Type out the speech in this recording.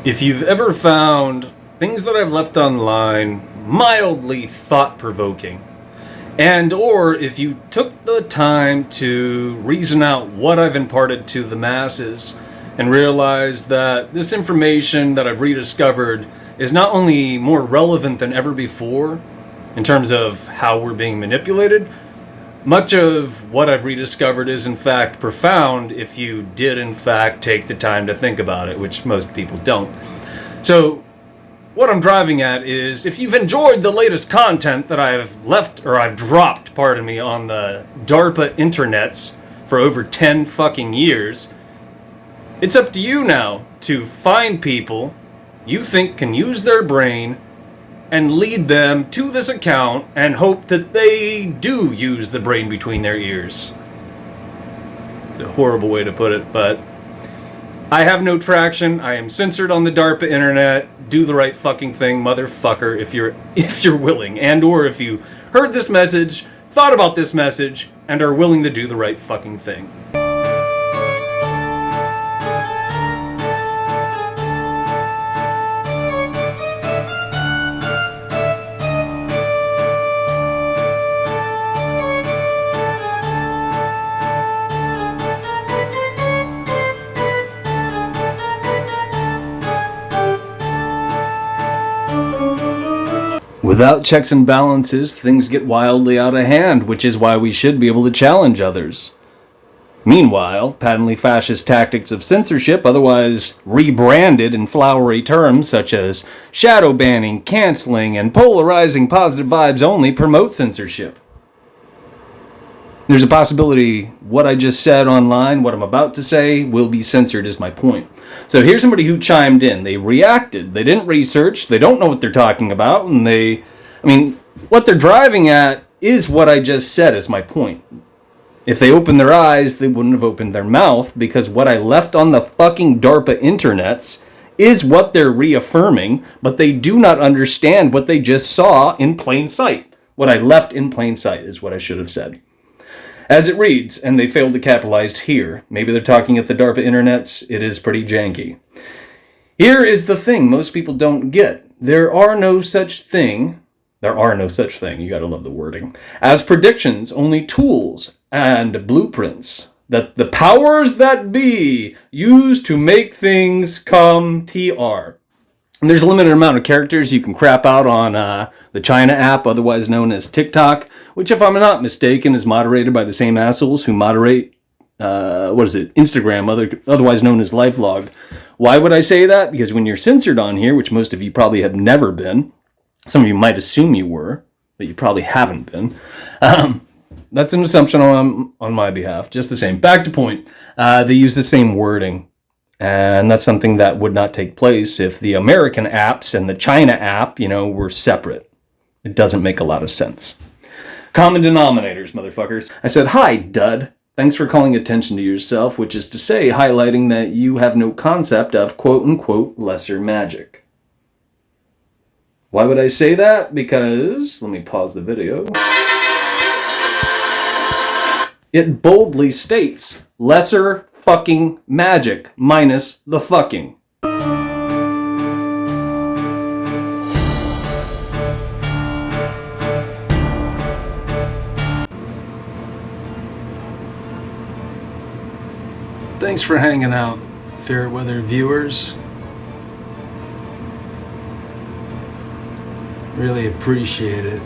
If you've ever found things that I've left online mildly thought-provoking, and or if you took the time to reason out what I've imparted to the masses and realized that this information that I've rediscovered is not only more relevant than ever before in terms of how we're being manipulated, much of what I've rediscovered is in fact profound if you did in fact take the time to think about it, which most people don't. So what I'm driving at is, if you've enjoyed the latest content that I've dropped, pardon me, on the DARPA internets for over 10 fucking years, it's up to you now to find people you think can use their brain and lead them to this account and hope that they do use the brain between their ears. It's a horrible way to put it, but I have no traction. I am censored on the DARPA internet. Do the right fucking thing, motherfucker, if you're willing, and or if you heard this message, thought about this message, and are willing to do the right fucking thing. Without checks and balances, things get wildly out of hand, which is why we should be able to challenge others. Meanwhile, patently fascist tactics of censorship, otherwise rebranded in flowery terms such as shadow banning, canceling, and polarizing positive vibes only, promote censorship. There's a possibility what I just said online, what I'm about to say, will be censored is my point. So here's somebody who chimed in. They reacted. They didn't research. They don't know what they're talking about. And what they're driving at is what I just said is my point. If they opened their eyes, they wouldn't have opened their mouth, because what I left on the fucking DARPA internets is what they're reaffirming, but they do not understand what they just saw in plain sight. What I left in plain sight is what I should have said. As it reads, and they failed to capitalize here. Maybe they're talking at the DARPA internets. It is pretty janky. Here is the thing most people don't get. There are no such thing, you gotta love the wording, as predictions, only tools and blueprints that the powers that be use to make things come TR. And there's a limited amount of characters you can crap out on the China app, otherwise known as TikTok, which, if I'm not mistaken, is moderated by the same assholes who moderate, Instagram, otherwise known as LifeLog. Why would I say that? Because when you're censored on here, which most of you probably have never been, some of you might assume you were, but you probably haven't been. That's an assumption on my behalf. Just the same. Back to point. They use the same wording. And that's something that would not take place if the American apps and the China app, were separate. It doesn't make a lot of sense. Common denominators, motherfuckers. I said, hi, dud. Thanks for calling attention to yourself, which is to say, highlighting that you have no concept of quote-unquote lesser magic. Why would I say that? Because, let me pause the video. It boldly states, lesser fucking magic minus the fucking. Thanks for hanging out, fair weather viewers. Really appreciate it.